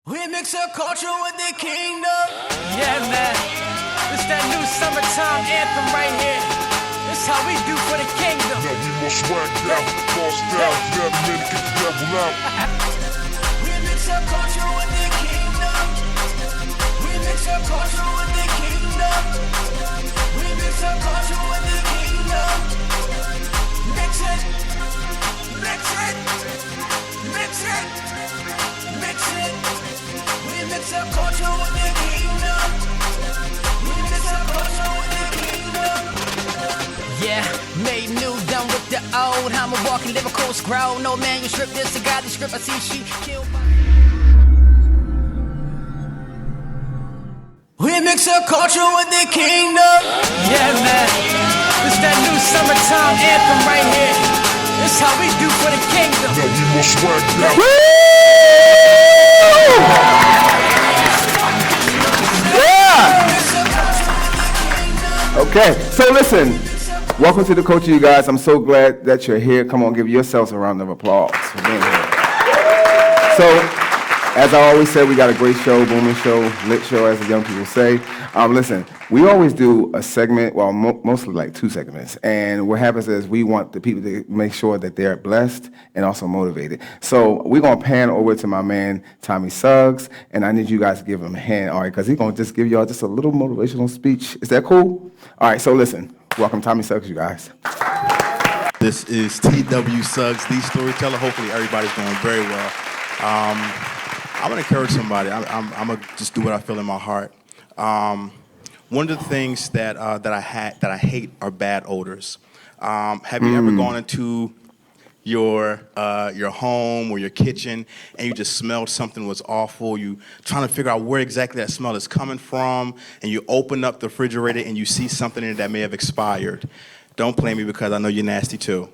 We mix our culture with the kingdom. Yeah, man. This that new summertime anthem right here. This how we do for the kingdom. Now we must swag down, boss down, let a minute get the devil out. We mix our culture with the kingdom. We mix our culture with the kingdom. We mix our culture with the kingdom. Mix it. Mix it. Mix it. Mix it. We mix our culture with the kingdom. We mix our culture with the kingdom. Yeah, made new, done with the old. I'm a walking lyrical scroll. No manuscript, this a godly script. I see she killed by... We mix our culture with the kingdom. Yeah, man. This that new summertime anthem right here. This how we do for the kingdom. Now we must swag down. Okay, so listen, welcome to the Coach, you guys. I'm so glad that you're here. Come on, give yourselves a round of applause for being here. So, as I always say, we got a great show, booming show, lit show, as the young people say. Listen, we always do a segment, well, mostly like 2 segments. And what happens is we want the people to make sure that they're blessed and also motivated. So we're going to pan over to my man, Tommy Suggs, and I need you guys to give him a hand, all right, because he's going to just give y'all just a little motivational speech. Is that cool? All right, so listen, welcome Tommy Suggs, you guys. This is TW Suggs, the storyteller. Hopefully everybody's doing very well. I'm gonna encourage somebody. I'm gonna just do what I feel in my heart. One of the things that I hate are bad odors. Have you ever gone into your home or your kitchen and you just smelled something was awful? You trying to figure out where exactly that smell is coming from, and you open up the refrigerator and you see something in it that may have expired. Don't blame me because I know you're nasty too.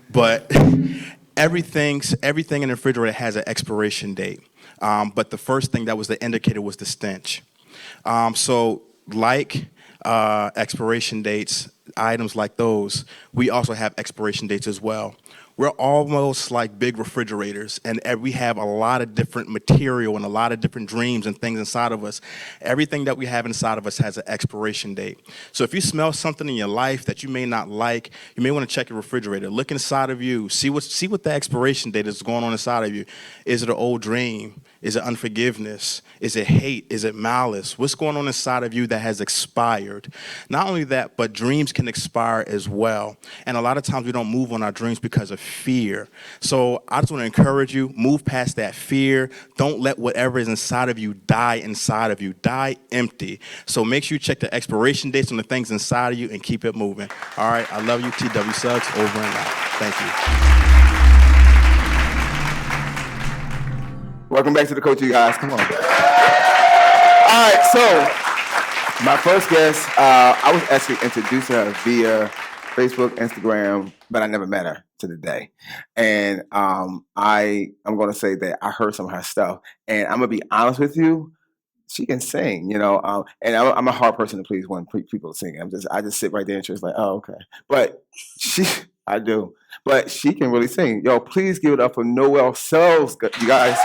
But everything in the refrigerator has an expiration date. But the first thing that was the indicator was the stench. So like expiration dates, items like those, we also have expiration dates as well. We're almost like big refrigerators, and we have a lot of different material and a lot of different dreams and things inside of us. Everything that we have inside of us has an expiration date. So if you smell something in your life that you may not like, you may want to check your refrigerator. Look inside of you. See what the expiration date is going on inside of you. Is it an old dream? Is it unforgiveness? Is it hate? Is it malice? What's going on inside of you that has expired? Not only that, but dreams can expire as well. And a lot of times we don't move on our dreams because of fear. So I just want to encourage you, move past that fear. Don't let whatever is inside of you die inside of you. Die empty. So make sure you check the expiration dates on the things inside of you and keep it moving. All right, I love you, TW Suggs, over and out. Thank you. Welcome back to the Coach, you guys. Come on. All right, so my first guest, I was actually introduced to her via Facebook, Instagram, but I never met her to the day. And I'm going to say that I heard some of her stuff. And I'm going to be honest with you, she can sing, you know. And I'm a hard person to please when people sing. I just sit right there and she's like, oh, okay. But I do. But she can really sing. Yo, please give it up for Noel Sells, you guys.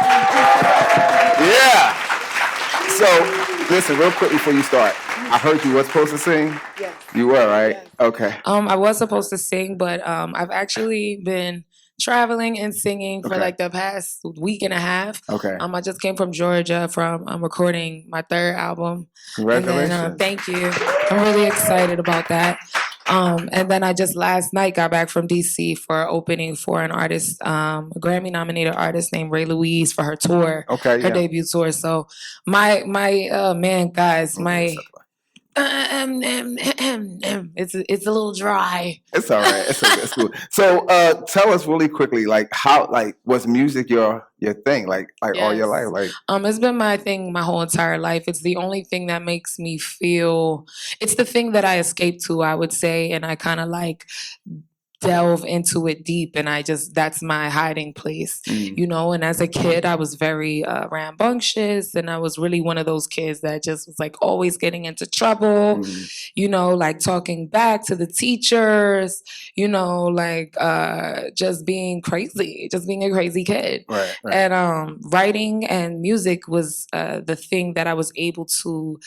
Yeah. So, listen, real quick before you start. I heard you were supposed to sing. Yes. You were, right? Yes. Okay. I was supposed to sing, but I've actually been traveling and singing for like the past week and a half. Okay. I just came from Georgia from recording my 3rd album. Congratulations. And then, thank you. I'm really excited about that. And then I just last night got back from DC for opening for an artist, a Grammy-nominated artist named Ray Louise for her tour, her debut tour. So man, guys, it's a little dry. It's all right. It's cool. So tell us really quickly, like how, like, was music your thing, like all your life? Like it's been my thing my whole entire life. It's the only thing that makes me feel. It's the thing that I escape to, I would say, and I kind of like delve into it deep, and that's my hiding place, you know. And as a kid, I was very rambunctious, and I was really one of those kids that just was like always getting into trouble, you know, like talking back to the teachers, you know, like just being a crazy kid. Right. And writing and music was the thing that I was able to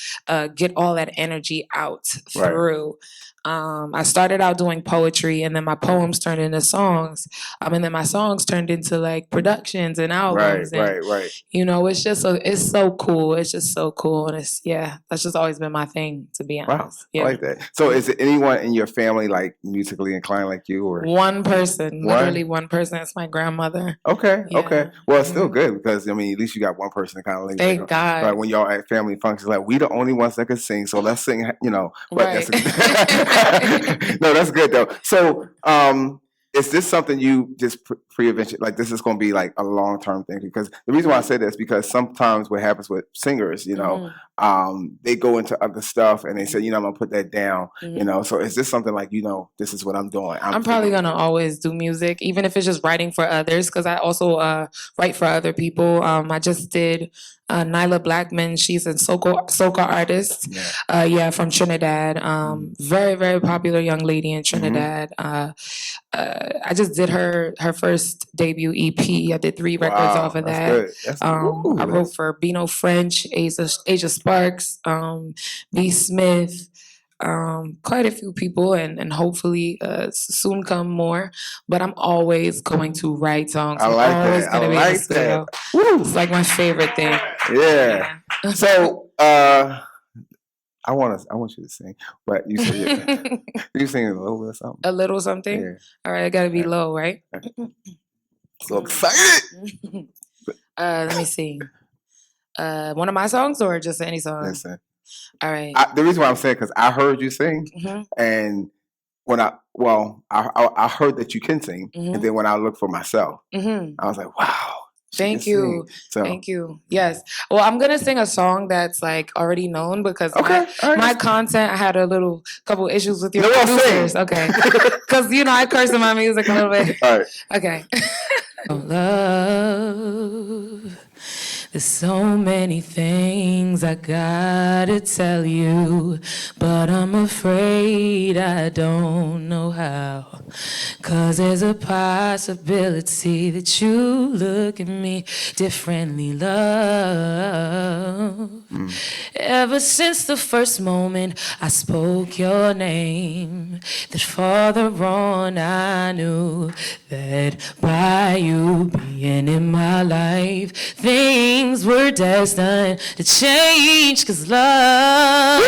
get all that energy out through. I started out doing poetry, and then my poems turned into songs, and then my songs turned into like productions and albums. Right. You know, it's so cool. It's just so cool, and that's just always been my thing, to be honest. Wow, I like that. So, is it anyone in your family like musically inclined like you, or one person? Literally one person. It's my grandmother. Okay. Well, it's still good because I mean, at least you got one person to kind of link. Thank God. But when y'all at family functions, like we the only ones that can sing, so let's sing. You know, but no, that's good though. So, is this something you just pre-eventually, like this is going to be like a long-term thing? Because the reason why I say this is because sometimes what happens with singers, you know, they go into other stuff and they say, you know, I'm going to put that down, you know. So is this something like, you know, this is what I'm doing? I'm probably going to always do music, even if it's just writing for others, because I also write for other people. I just did Nyla Blackman. She's a soca artist, from Trinidad. Very, very popular young lady in Trinidad. I just did her first debut EP. I did 3 records off of that. I wrote for Bino French, Asia Sparks, B. Smith, quite a few people, and hopefully soon come more. But I'm always going to write songs. I'm always going to be in the studio. It's like my favorite thing. Yeah. So I want you to sing, but you said you sing a little bit of something. A little something. Yeah. All right, I gotta be low, right? So excited. Let me see. One of my songs or just any song? Listen. All right. The reason why I'm saying because I heard you sing, and when I heard that you can sing, and then when I looked for myself, I was like, wow. Thank you. So. Thank you. Yes. Well, I'm going to sing a song that's like already known because my content, I had a couple issues with your producers. Okay. Because, you know, I curse in my music a little bit. All right. Okay. Love, there's so many things I gotta tell you, but I'm afraid I don't know how. 'Cause there's a possibility that you look at me differently, love. Ever since the first moment I spoke your name, that farther on I knew that by you being in my life, things were destined to change. 'Cause love,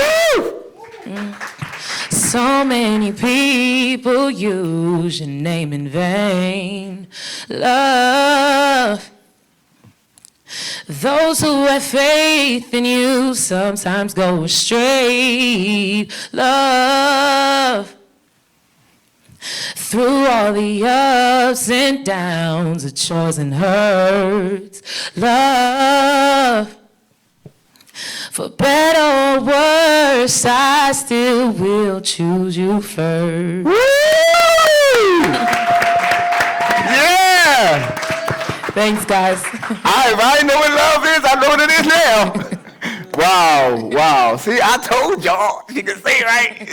so many people use your name in vain. Love, those who have faith in you sometimes go astray. Love, through all the ups and downs, the joys and hurts. Love, for better or worse, I still will choose you first. Woo! Yeah! Thanks, guys. If I know what love is, I know what it is now. Wow. See, I told y'all she could sing, right?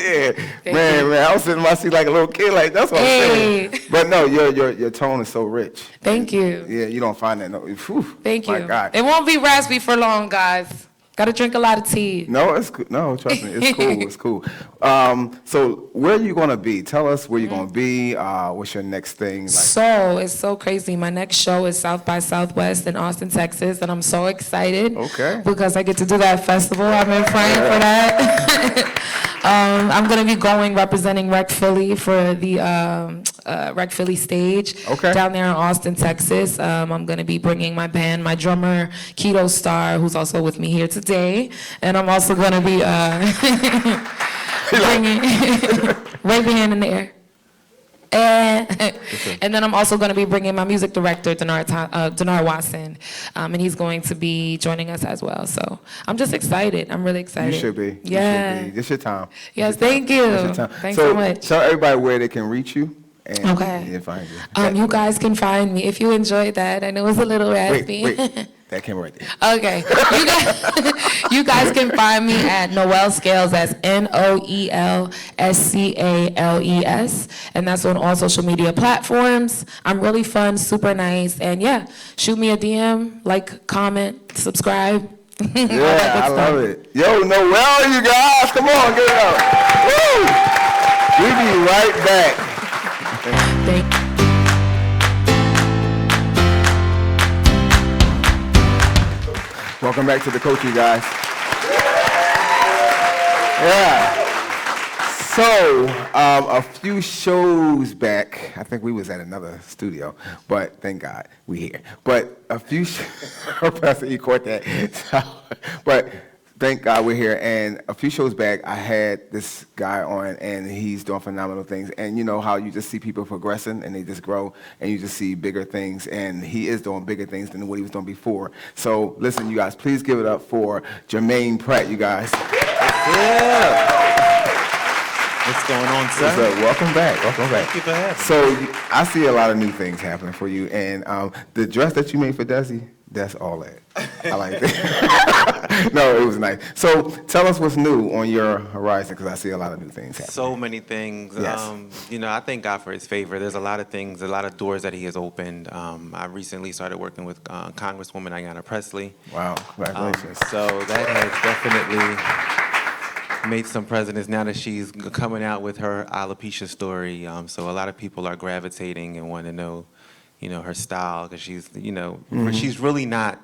Yeah. Man, I was sitting in my seat like a little kid, like that's what I'm saying. But no, your tone is so rich. Thank you. Yeah, you don't find that. No. Whew, Thank you. My God. It won't be raspy for long, guys. Gotta drink a lot of tea. No, it's cool. No, trust me, it's cool. It's cool. So where are you gonna be? Tell us where you're gonna be. What's your next thing? Like? So it's so crazy. My next show is South by Southwest in Austin, Texas, and I'm so excited. Okay. Because I get to do that festival. I've been praying for that. I'm gonna be going representing Rec Philly for the Rec Philly stage down there in Austin, Texas. I'm gonna be bringing my band, my drummer Keto Star, who's also with me here today, and I'm also gonna be bringing wave your hand in the air. And then I'm also going to be bringing my music director, Dinar Watson, and he's going to be joining us as well. So I'm just excited. I'm really excited. You should be. Yeah. You should be. This your time. Yes, thank you. This your time. Thanks so much. Tell everybody where they can reach you and Okay. you can find you. You guys can find me if you enjoyed that. I know it was a little raspy. Wait. That came right there. Okay. You guys can find me at Noel Scales. That's NOELSCALES. And that's on all social media platforms. I'm really fun, super nice. And yeah, shoot me a DM, like, comment, subscribe. Yeah, I love it. Yo, Noel, you guys. Come on, get it up. Woo! We'll be right back. Thank you. Welcome back to the coach, you guys. Yeah. So, a few shows back, I think we was at another studio, but thank God we here. But a few, Pastor E caught that. But thank God we're here. And a few shows back, I had this guy on, and he's doing phenomenal things. And you know how you just see people progressing, and they just grow, and you just see bigger things. And he is doing bigger things than what he was doing before. So listen, you guys, please give it up for Jermaine Pratt, you guys. Yeah. What's going on, sir? What's up? Welcome back. Thank you for having me. So I see a lot of new things happening for you, and the dress that you made for Desi, that's all that. I like that. No, it was nice. So tell us what's new on your horizon, because I see a lot of new things happening. So many things. Yes. I thank God for his favor. There's a lot of things, a lot of doors that he has opened. I recently started working with Congresswoman Ayanna Pressley. Wow, congratulations. So that has definitely made some presidents now that she's coming out with her alopecia story. So a lot of people are gravitating and want to know, her style, because she's, she's really not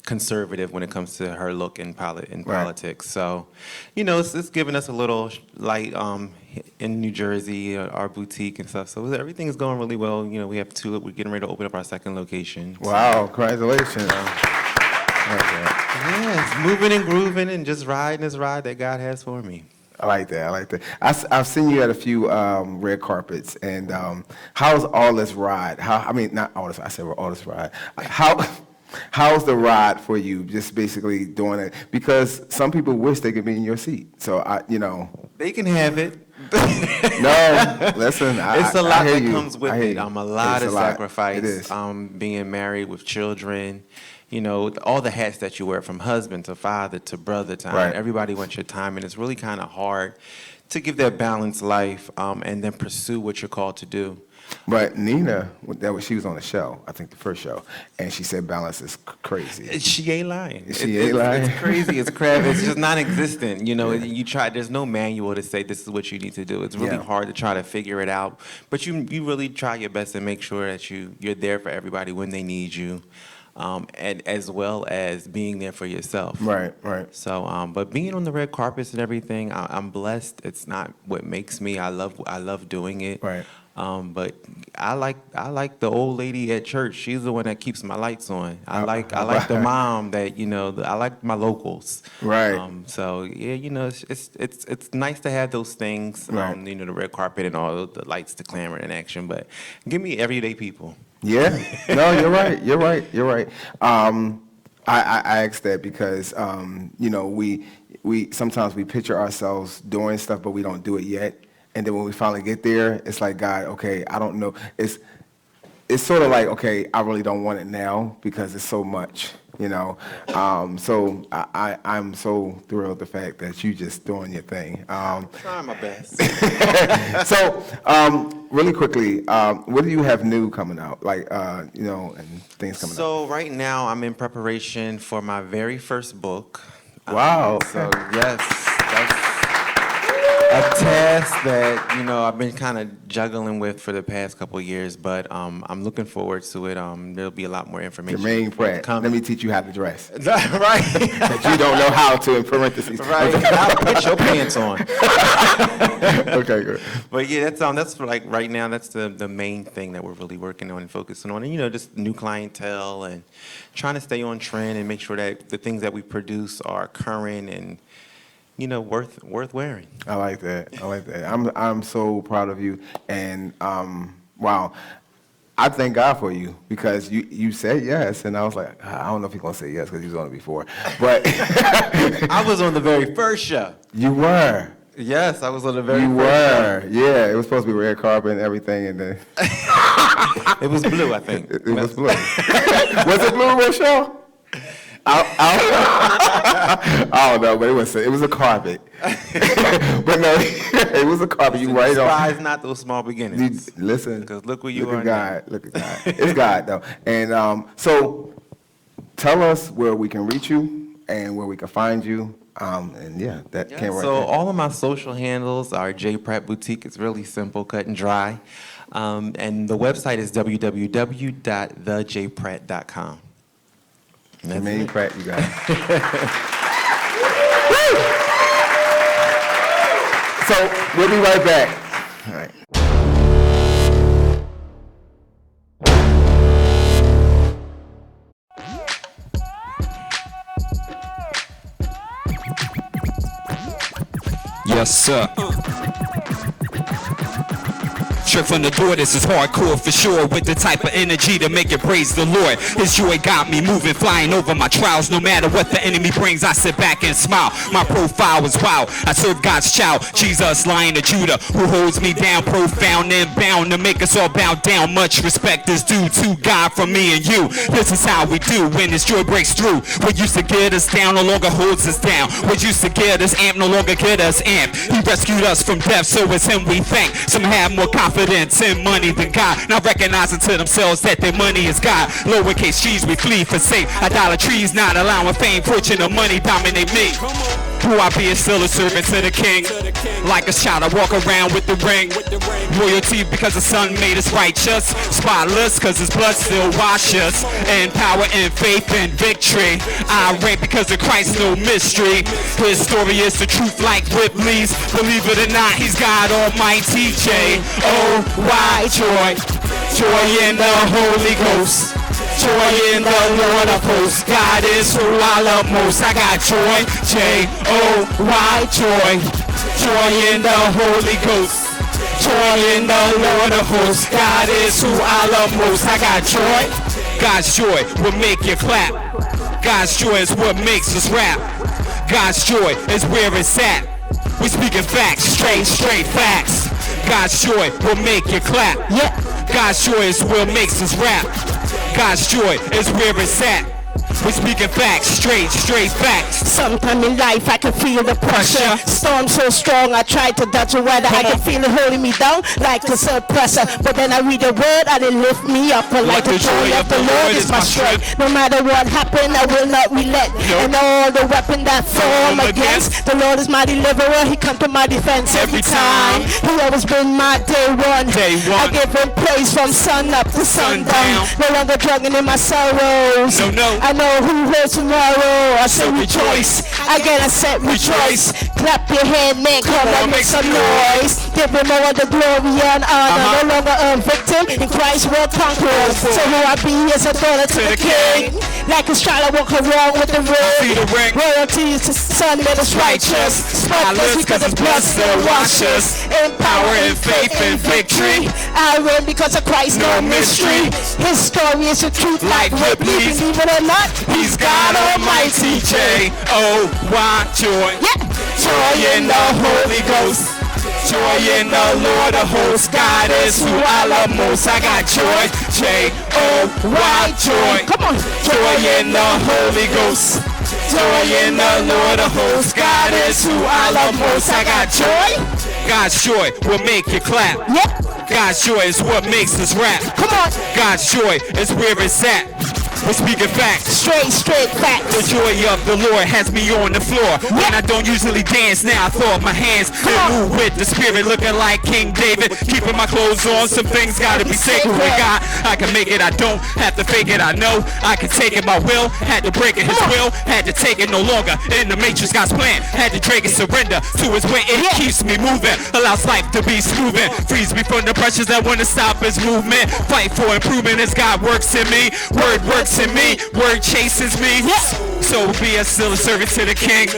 conservative when it comes to her look in politics. So, it's giving us a little light in New Jersey, our boutique and stuff. So everything is going really well. We're getting ready to open up our second location. Wow, congratulations. Yeah, it's moving and grooving and just riding this ride that God has for me. I like that. I've seen you at a few red carpets, and how's all this ride? Not all this. I said all this ride. How's the ride for you? Just basically doing it, because some people wish they could be in your seat. So they can have it. No, listen. It's a lot that you. comes with it. A lot of sacrifice. It is. Being married with children. All the hats that you wear, from husband to father to brother to aunt, everybody wants your time, and it's really kind of hard to give that balanced life and then pursue what you're called to do. But Nina, she was on the show, I think the first show, and she said balance is crazy. She ain't lying. She ain't lying. It's crazy. It's crap. It's just non-existent. You try. There's no manual to say this is what you need to do. It's really hard to try to figure it out. But you really try your best to make sure that you're there for everybody when they need you. And as well as being there for yourself. Right. So, but being on the red carpets and everything, I'm blessed. It's not what makes me. I love doing it. Right. But I like the old lady at church. She's the one that keeps my lights on. I like the mom that I like my locals. Right. So yeah, it's nice to have those things. Right. The red carpet and all the lights, the clamor and action. But give me everyday people. Yeah, no, you're right. I asked that because we sometimes we picture ourselves doing stuff, but we don't do it yet. And then when we finally get there, it's like, God, okay, I don't know. It's sort of like, okay, I really don't want it now because it's so much. So I'm so thrilled the fact that you just doing your thing. Trying my best. So really quickly, what do you have new coming out? And things coming out. So right now I'm in preparation for my very first book. Wow. So yes, that's a task that I've been kind of juggling with for the past couple of years, but I'm looking forward to it. There'll be a lot more information. Jermaine Pratt, let me teach you how to dress. Right. That you don't know how to, in parentheses. Right. Now put your pants on. Okay, good. But yeah, that's like right now. That's the main thing that we're really working on and focusing on, and just new clientele and trying to stay on trend and make sure that the things that we produce are current and worth wearing. I like that. I'm so proud of you, and wow, I thank God for you because you said yes, and I was like, I don't know if you're gonna say yes because he was on it before, but I was on the very first show. You were. Yes, I was on the very You first were. Yeah, it was supposed to be red carpet and everything, and then It was blue, I think. it was blue. Was it blue, Rochelle? I don't know, but it was a carpet. But no, it was a carpet. You right on. Despise not those small beginnings. Listen, because look where you look are at now. God. Look at God. It's God though. And so, tell us where we can reach you and where we can find you. And yeah, that Yeah, came right so there. all of my social handles are J Pratt Boutique. It's really simple, cut and dry. And the website is www.thejpratt.com. Jermaine Pratt, you got it. So we'll be right back. All right. Yes, sir. Straight from the door, this is hardcore for sure. With the type of energy to make it praise the Lord. His joy got me moving, flying over my trials. No matter what the enemy brings, I sit back and smile. My profile is wild. I serve God's child, Jesus, Lion of Judah, who holds me down, profound and bound to make us all bow down. Much respect is due to God from me and you. This is how we do when His joy breaks through. What used to get us down no longer holds us down. What used to get us amped no longer get us amped. He rescued us from death, so it's Him we thank. Some have more confidence in money than God, not recognizing to themselves that their money is God. Lowercase g's we flee for safe. Idolatry is not allowing fame, fortune, or money dominate me. Who I be is still a servant to the king. Like a child I walk around with the ring. Royalty because the Son made us righteous. Spotless cause His blood still washes. And power and faith and victory. I reign because of Christ, no mystery. His story is the truth like Ripley's. Believe it or not, He's God Almighty. J-O-Y, joy. Joy in the Holy Ghost. Joy in the Lord of hosts. God is who I love most. I got joy. J-O-Y, joy. Joy in the Holy Ghost. Joy in the Lord of hosts. God is who I love most. I got joy. God's joy will make you clap. God's joy is what makes us rap. God's joy is where it's at. We speaking facts, straight facts. God's joy will make you clap. Yeah. God's joy is what makes us rap. God's joy is where it's at. We speaking facts, straight facts. Sometime in life I can feel the pressure. Storm so strong I try to dodge the weather. I can feel it holding me down like a suppressor. But then I read the word and it lift me up. Like the joy of the Lord is my strength. No matter what happen, I will not relent. And all the weapon that form against the Lord is my deliverer. He come to my defense every time. He always been my day one. I give Him praise from sun up to sundown. No longer drugging in my sorrows. I know who holds tomorrow. I say rejoice. Again I said rejoice. Clap your hand, man. Come on, make some noise. Give Him all the glory and honor. No longer a victim. In Christ we're conquerors. So who I be is a daughter to the King. Like a child I walk around with the ring. Royalty is the Son that is righteous. Spotless because His blood still washes. In power and faith and victory. I reign because of Christ, no mystery. His story is the truth like Ripley. Believe it or not, He's God Almighty. J-O-Y, joy. Yeah. Joy in the Holy Ghost. Joy in the Lord of hosts. God is who I love most. I got joy. J-O-Y, joy. Come on. Joy in the Holy Ghost. Joy in the Lord of hosts. God is who I love most. I got joy. God's joy will make you clap. Yeah. God's joy is what makes us rap. Come on. God's joy is where it's at. We're speaking facts. Straight facts. The joy of the Lord has me on the floor. When I don't usually dance, now I throw up my hands and move with the Spirit, looking like King David. Keeping my clothes on, some things gotta be sacred with God. I can make it, I don't have to fake it. I know I can take it, my will. Had to break it, His will. Had to take it, no longer in the matrix, God's plan. Had to drink and surrender to His way. It keeps me moving, allows life to be smoothing. Frees me from the pressures that want to stop His movement. Fight for improvement as God works in me. Word works in me, word chases me. So So be a still a servant to the king.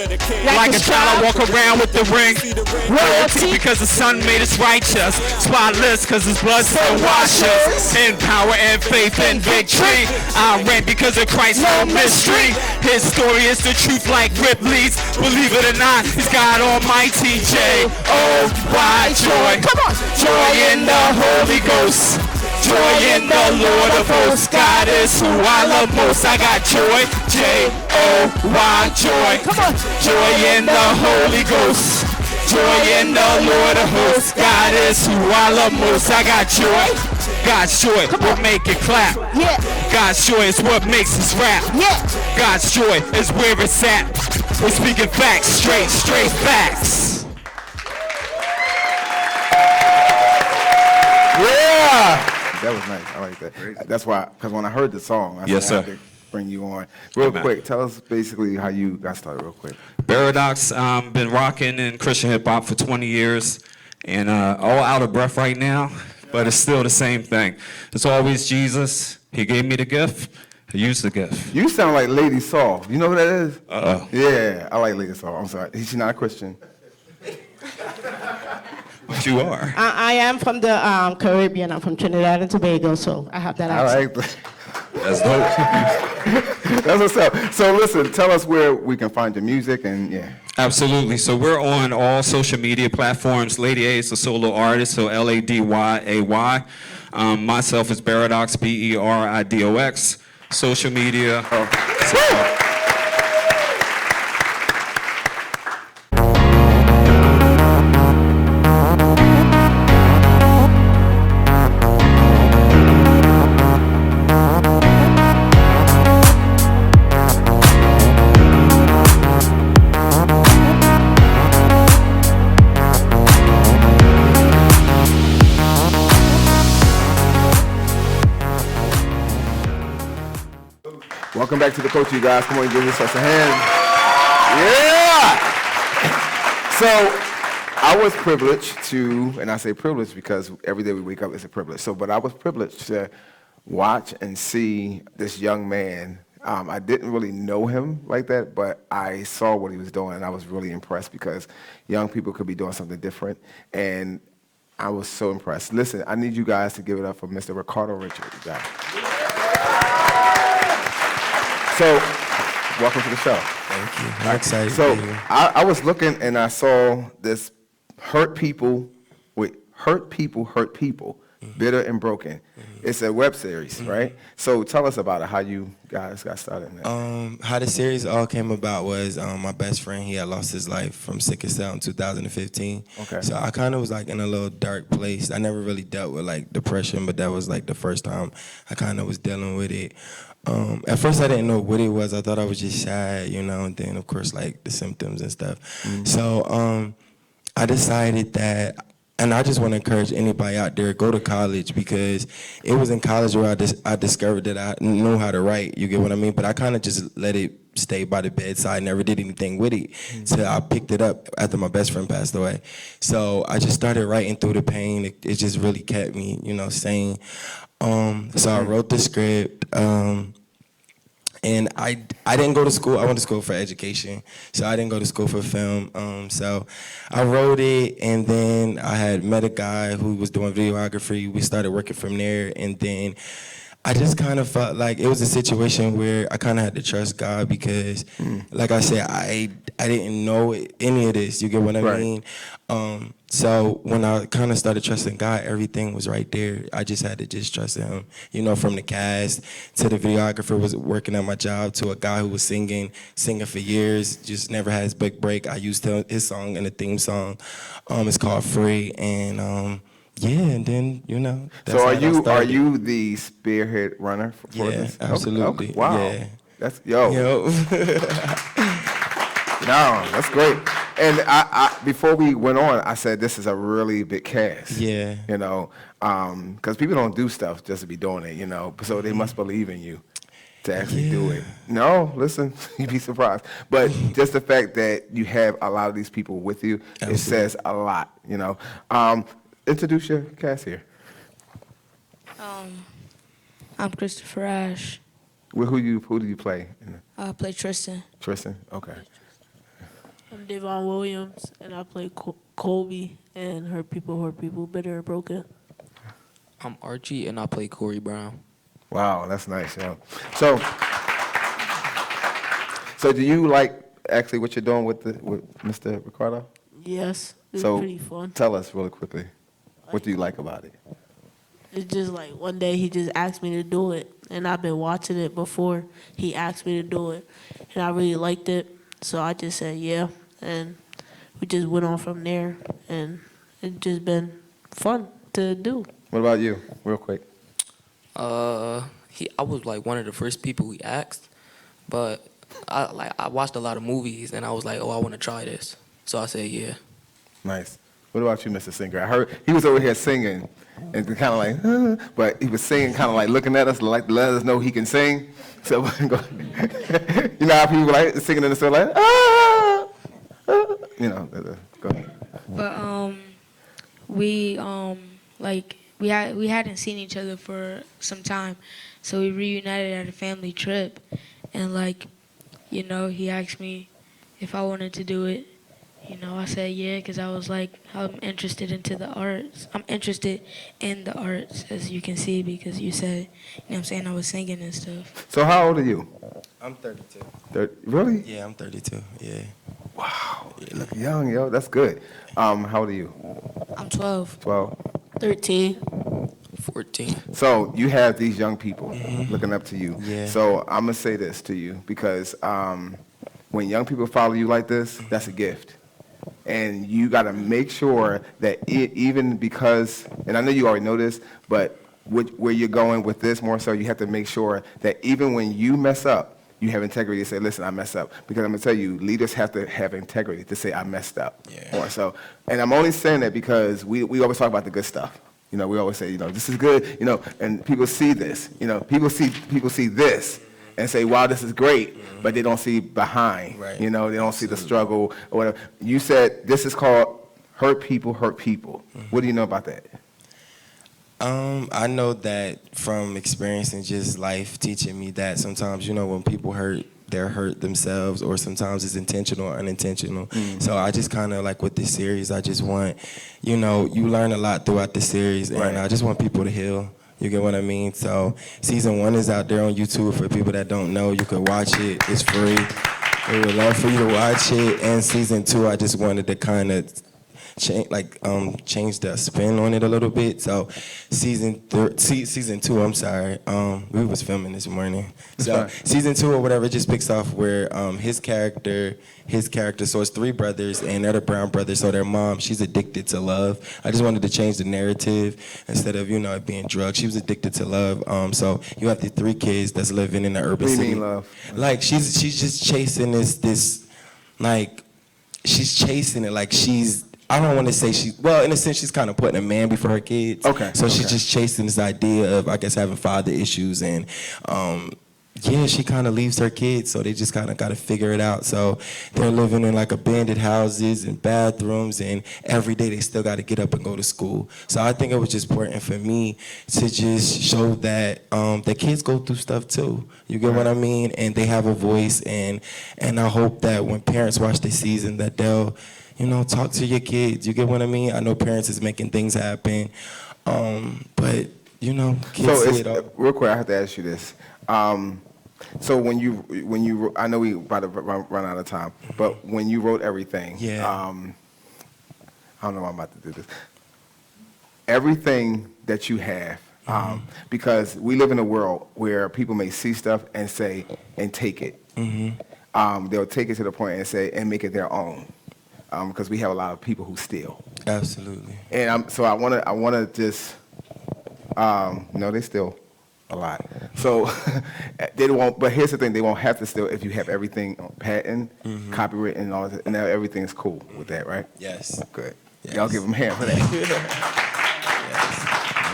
Like a child, I walk around with the ring. Royalty because the son made us righteous. Spotless because his blood still washes. In power and faith and victory. I reign because of Christ, no mystery. His story is the truth like Ripley's. Believe it or not, he's God Almighty. J-O-Y, joy. Come on. Joy in the Holy Ghost. Joy in the Lord of hosts. God is who I love most. I got joy. J-O-Y, joy. Come on. Joy in the Holy Ghost. Joy in the Lord of hosts. God is who I love most. I got joy. God's joy will make it clap. Yeah. God's joy is what makes us rap. Yeah. God's joy is where it's at. We're speaking facts, straight facts. Yeah. That was nice. I like that. That's why, because when I heard the song, I Yes, said I sir. had to bring you on. Real quick, tell us basically how you got started real quick. BERIDOX, been rocking in Christian hip hop for 20 years and all out of breath right now, but it's still the same thing. It's always Jesus. He gave me the gift. I used the gift. You sound like Lady Saul. You know who that is? Uh-oh. Yeah, I like Lady Saul. I'm sorry. She's not a Christian. But you are. I am from the Caribbean. I'm from Trinidad and Tobago, so I have that I accent. like that. That's dope. That's what's up. So listen, tell us where we can find your music and yeah. Absolutely. So we're on all social media platforms. Lady A is a solo artist, so L-A-D-Y-A-Y. Myself is BERIDOX, B-E-R-I-D-O-X. Social media. Welcome back to the coach, you guys. Come on, give us a hand. Yeah! So, I was privileged to, and I say privileged because every day we wake up is a privilege. So, but I was privileged to watch and see this young man. I didn't really know him like that, but I saw what he was doing, and I was really impressed because young people could be doing something different, and I was so impressed. Listen, I need you guys to give it up for Mr. Ricardo Richard. You guys. So, welcome to the show. Thank you. I'm excited So, to be here. I was looking and I saw this hurt people, bitter and broken. It's a web series, right? So tell us about it, how you guys got started in that. How the series all came about was my best friend, he had lost his life from sickle cell in 2015. Okay. So I kind of was like in a little dark place. I never really dealt with like depression, but that was like the first time I kind of was dealing with it. At first I didn't know what it was. I thought I was just sad, you know, and then of course like the symptoms and stuff. So I decided that, and I just want to encourage anybody out there, go to college, because it was in college where I discovered that I know how to write, you get what I mean? But I kind of just let it stay by the bedside, never did anything with it. So I picked it up after my best friend passed away. So I just started writing through the pain. It just really kept me, you know, sane. So I wrote the script. And I didn't go to school. I went to school for education, so I didn't go to school for film. So I wrote it, and then I had met a guy who was doing videography. We started working from there, and then I just kind of felt like it was a situation where I kind of had to trust God because, like I said, I didn't know any of this. You get what I mean? So when I kind of started trusting God, everything was right there. I just had to just trust Him. You know, from the cast to the videographer was working at my job to a guy who was singing for years, just never had his big break. I used his song in the theme song. It's called Free, and yeah, and then you know. That's So how are you the spearhead runner for this? Absolutely. Okay. Wow. Yeah. That's No, that's great. And I before we went on, I said this is a really big cast. Yeah. You know, because people don't do stuff just to be doing it. You know, so they must believe in you to actually do it. No, listen, you'd be surprised. But just the fact that you have a lot of these people with you, it says a lot. You know. Introduce your cast here. I'm Christopher Ash. Who do you play? I play Tristan. Tristan. Okay. I'm Devon Williams, and I play Colby and Hurt People, Bitter and Broken. I'm Archie, and I play Corey Brown. Wow, that's nice, yo. So do you like actually what you're doing with Mr. Ricardo? Yes, it's So pretty fun. tell us really quickly, what do you like about it? It's just like one day he just asked me to do it, and I've been watching it before he asked me to do it, and I really liked it, so I just said yeah, and we just went on from there, and it's just been fun to do. What about you, real quick? I was like one of the first people he asked, but I watched a lot of movies, and I was like, oh, I want to try this, so I said yeah. Nice. What about you, Mr. Singer? I heard he was over here singing, and kind of like, but he was singing, kind of like looking at us, like to let us know he can sing. So, you know how people like singing in the store, like, you know. Go ahead. But we hadn't seen each other for some time, so we reunited at a family trip, and like, you know, he asked me if I wanted to do it. You know, I said yeah, because I was like, I'm interested into the arts. I'm interested in the arts, as you can see, because you said, you know what I'm saying, I was singing and stuff. So how old are you? I'm 32. Really? Yeah, I'm 32. Yeah. Wow. You look young, yo. That's good. How old are you? I'm 12. 12. 13. 14. So you have these young people looking up to you. Yeah. So I'm going to say this to you, because when young people follow you like this, that's a gift. And you got to make sure that even because, and I know you already know this, but where you're going with this more so, you have to make sure that even when you mess up, you have integrity to say, listen, I messed up. Because I'm going to tell you, leaders have to have integrity to say, I messed up. Yeah. More so. And I'm only saying that because we always talk about the good stuff. You know, we always say, you know, this is good, you know, and people see this. You know, people see this and say, wow, this is great, but they don't see behind. Right. You know, they don't see the struggle or whatever. You said this is called Hurt People, Hurt People. What do you know about that? I know that from experiencing just life teaching me that sometimes, you know, when people hurt, they're hurt themselves, or sometimes it's intentional or unintentional. So I just kind of like with this series, I just want, you know, you learn a lot throughout the series, and I just want people to heal. You get what I mean? So season 1 is out there on YouTube for people that don't know. You can watch it. It's free. We would love for you to watch it. And season 2, I just wanted to kind of change the spin on it a little bit. So season 2, I'm sorry, we was filming this morning. So season 2 or whatever, it just picks off where his character, so it's 3 brothers, and they're the Brown brothers, so their mom, she's addicted to love. I just wanted to change the narrative instead of, you know, it being drugs. She was addicted to love. So you have the 3 kids that's living in the urban city. What do you mean love? Like she's just chasing this like she's chasing it like she's, I don't want to say well, in a sense, she's kind of putting a man before her kids. Okay. So she's just chasing this idea of, I guess, having father issues. And, yeah, she kind of leaves her kids, so they just kind of got to figure it out. So they're living in, like, abandoned houses and bathrooms, and every day they still got to get up and go to school. So I think it was just important for me to just show that the kids go through stuff, too. You get what I mean? And they have a voice, and I hope that when parents watch the season that they'll, you know, talk to your kids. You get what I mean? I know parents is making things happen, but, you know, kids see it all. Real quick, I have to ask you this. So when you, I know we about to run out of time, but when you wrote everything, I don't know why I'm about to do this. Everything that you have, because we live in a world where people may see stuff and say, and take it. They'll take it to the point and say, and make it their own. Because we have a lot of people who steal. Absolutely. And so I want to just, no, they steal a lot. So they won't, but here's the thing, they won't have to steal if you have everything on patent, copyright, and all that, and now everything's cool with that, right? Yes. Good. Yes. Y'all give them a hand for that.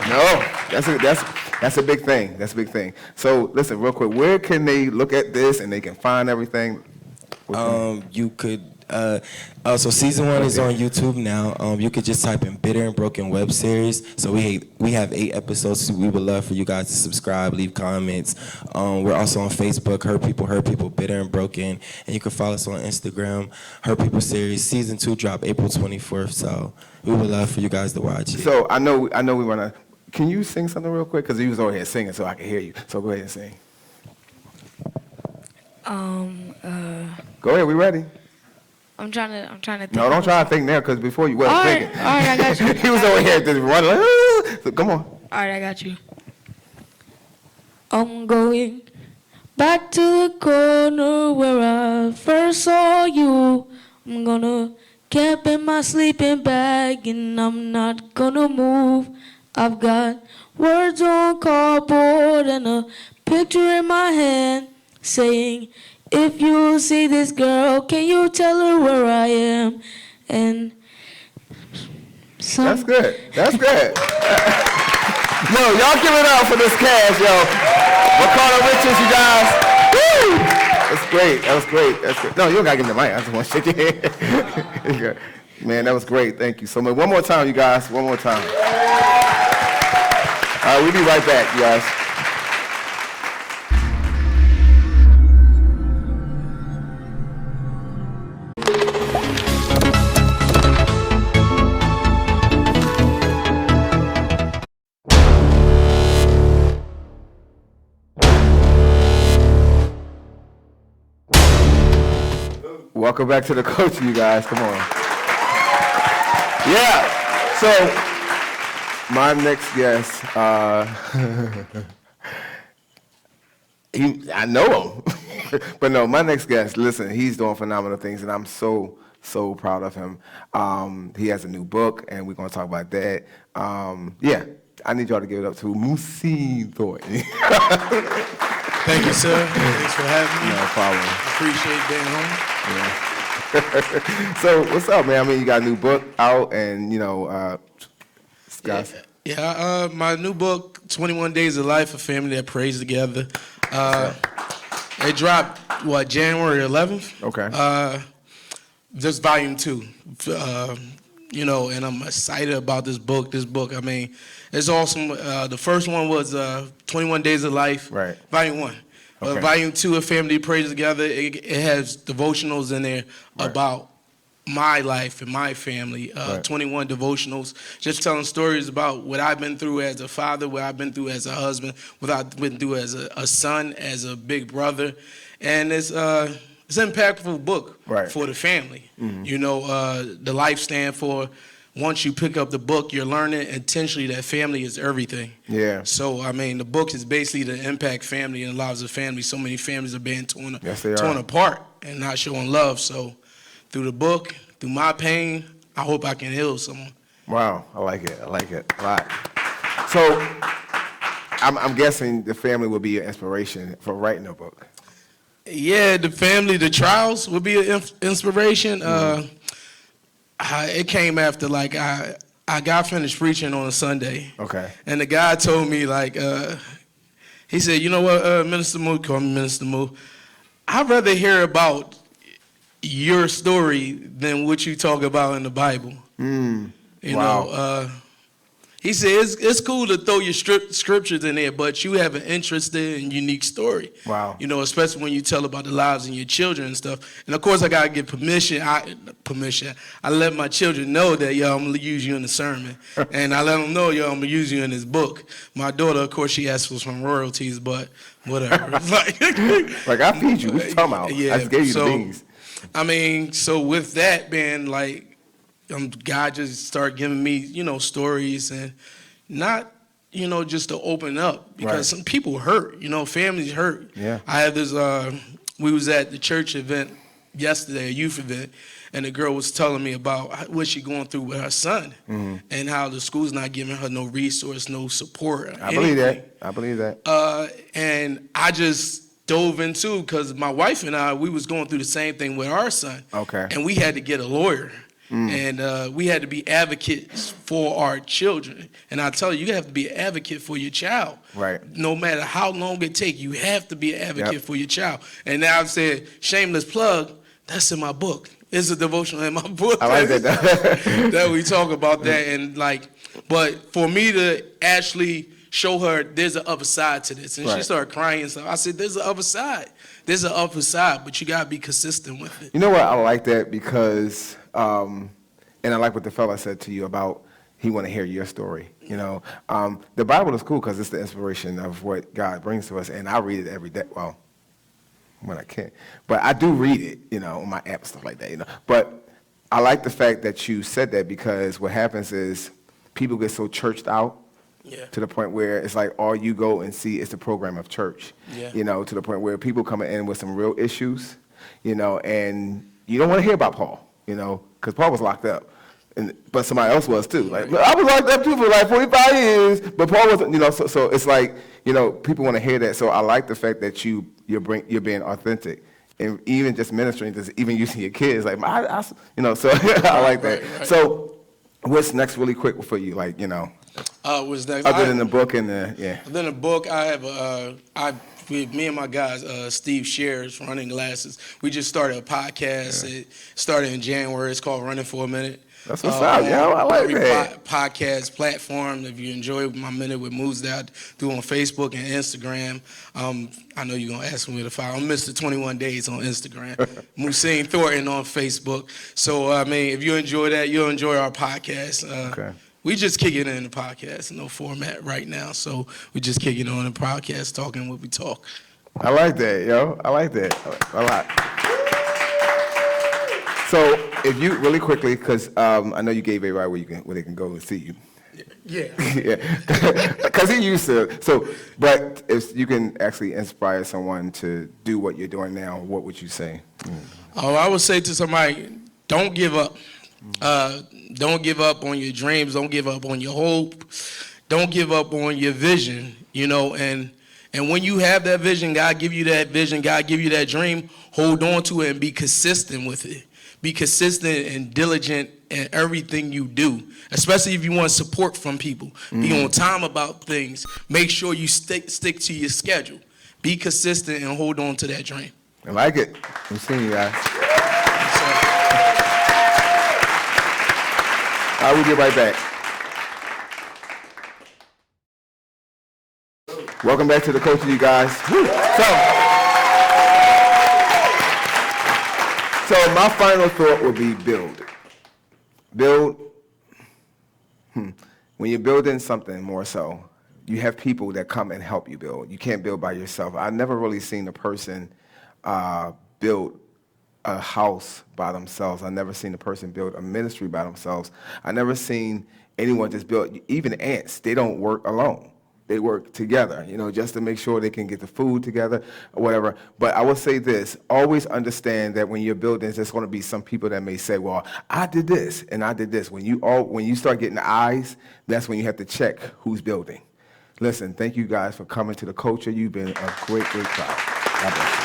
No, that's a big thing. That's a big thing. So listen, real quick, where can they look at this and they can find everything? You could So season 1 is on YouTube now. You could just type in Bitter and Broken web series. So we have 8 episodes. So we would love for you guys to subscribe, leave comments. We're also on Facebook, Hurt People, Bitter and Broken. And you can follow us on Instagram, Hurt People series. Season 2 drop April 24th. So we would love for you guys to watch it. So I know we want to. Can you sing something real quick? Because he was over here singing, so I can hear you. So go ahead and sing. Go ahead. We ready? I'm trying to think. No, don't try to think now, because before you wasn't thinking. All right, I got you. He was over here just running like, "Ah." So come on. All right, I got you. I'm going back to the corner where I first saw you. I'm gonna camp in my sleeping bag and I'm not gonna move. I've got words on cardboard and a picture in my hand saying, if you see this girl, can you tell her where I am? And That's good. That's good. Yo, y'all give it up for this cast, yo. Ricardo Richards, you guys. Woo! That's great. That was great. That's great. No, you don't gotta give me the mic. I just want to shake your hand. Man, that was great. Thank you so much. One more time, you guys. One more time. All right, we'll be right back, you guys. Welcome back to the coaching, you guys. Come on. Yeah. So, my next guest, I know him. But no, my next guest, listen, he's doing phenomenal things, and I'm so proud of him. He has a new book, and we're going to talk about that. Yeah, I need y'all to give it up to Muhsin Thornton. Thank you, sir. Thanks for having me. No problem. Appreciate being home. Yeah. So what's up, man? I mean, you got a new book out, and guys. Yeah. My new book, 21 Days of Life, a Family That Prays Together. It dropped January 11th. Okay. Just volume 2. And I'm excited about this book. I mean, it's awesome. The first one was 21 Days of Life. Right. Volume 1. Okay. Volume 2, A Family Prays Together, it has devotionals in there about my life and my family. 21 devotionals, just telling stories about what I've been through as a father, what I've been through as a husband, what I've been through as a son, as a big brother. And it's an impactful book for the family. Mm-hmm. The life stand for, once you pick up the book, you're learning intentionally that family is everything. Yeah. So, I mean, the book is basically to impact family and lives of family. So many families are being torn apart and not showing love. So, through the book, through my pain, I hope I can heal someone. Wow, I like it a lot. So, I'm guessing the family will be an inspiration for writing a book. Yeah, the family, the trials will be an inspiration. Mm-hmm. It came after, I got finished preaching on a Sunday. Okay. And the guy told me, he said, you know what, Minister Moo, call me Minister Moo, I'd rather hear about your story than what you talk about in the Bible. You know, he said, it's cool to throw your scriptures in there, but you have an interesting and unique story. Wow. You know, especially when you tell about the lives of your children and stuff. And of course, I got to get permission. I let my children know that, I'm going to use you in the sermon. And I let them know, I'm going to use you in this book. My daughter, of course, she asked for some royalties, but whatever. I feed you. What you talking about? Yeah, I just gave you the beans. I mean, so with that being God just started giving me, stories and not, just to open up because some people hurt, families hurt. Yeah. I had this, we was at the church event yesterday, a youth event, and the girl was telling me about what she going through with her son and how the school's not giving her no resource, no support. I believe that. And I just dove into, because my wife and I, we was going through the same thing with our son. Okay. And we had to get a lawyer. And we had to be advocates for our children. And I tell you, you have to be an advocate for your child. Right. No matter how long it takes, you have to be an advocate for your child. And now I've said, shameless plug, that's in my book. It's a devotional in my book. I like that. That we talk about that, and like, but for me to actually show her there's an other side to this, and she Right. started crying and stuff. I said, there's an other side. There's an other side, but you gotta be consistent with it. You know what? I like that because, and I like what the fella said to you about he want to hear your story. You know, the Bible is cool because it's the inspiration of what God brings to us, and I read it every day. Well, when I can, but I do read it. You know, on my app and stuff like that. You know, but I like the fact that you said that because what happens is people get so churched out. Yeah. To the point where it's like all you go and see is the program of church. Yeah. You know, to the point where people coming in with some real issues, you know, and you don't want to hear about Paul, you know, because Paul was locked up. But somebody else was too. Like, I was locked up too for like 45 years, but Paul wasn't, you know, so it's like, you know, people want to hear that. So I like the fact that you're being authentic. And even just ministering, just even using your kids, like, you know, so I like that. Right. So what's next really quick for you? Like, you know. What's next? Other than the book and the, yeah. Other than the book, I have me and my guys, Steve Shares, Running Glasses. We just started a podcast. Yeah. It started in January. It's called Running for a Minute. That's what's up, yo. I like that. Podcast platform. If you enjoy my Minute with Moves that I do on Facebook and Instagram, I know you're gonna ask me to follow. I'm Mr. 21 Days on Instagram. Muhsin Thornton on Facebook. So I mean, if you enjoy that, you'll enjoy our podcast. Okay. We just kick it in the podcast, no format right now. So we just kick it on the podcast, talking what we talk. I like that, yo. I like that a lot. So if you, really quickly, because I know you gave everybody where they can go and see you. Yeah. Yeah. Because he used to. So, but if you can actually inspire someone to do what you're doing now, what would you say? Oh, I would say to somebody, don't give up. Don't give up on your dreams. Don't give up on your hope. Don't give up on your vision, you know, and when you have that vision, God give you that vision, God give you that dream, hold on to it and be consistent with it. Be consistent and diligent in everything you do, especially if you want support from people. Be on time about things. Make sure you stick to your schedule. Be consistent and hold on to that dream. I like it. I'm seeing you guys. I will get right back. Welcome back to the coach, you guys. So my final thought would be build. Build. When you're building something more so, you have people that come and help you build. You can't build by yourself. I've never really seen a person build a house by themselves. I've never seen a person build a ministry by themselves. I've never seen anyone just build, even ants, they don't work alone. They work together, you know, just to make sure they can get the food together or whatever. But I will say this, always understand that when you're building, there's going to be some people that may say, well, I did this and I did this. When you start getting eyes, that's when you have to check who's building. Listen, thank you guys for coming to the culture. You've been a great, great crowd. God bless you.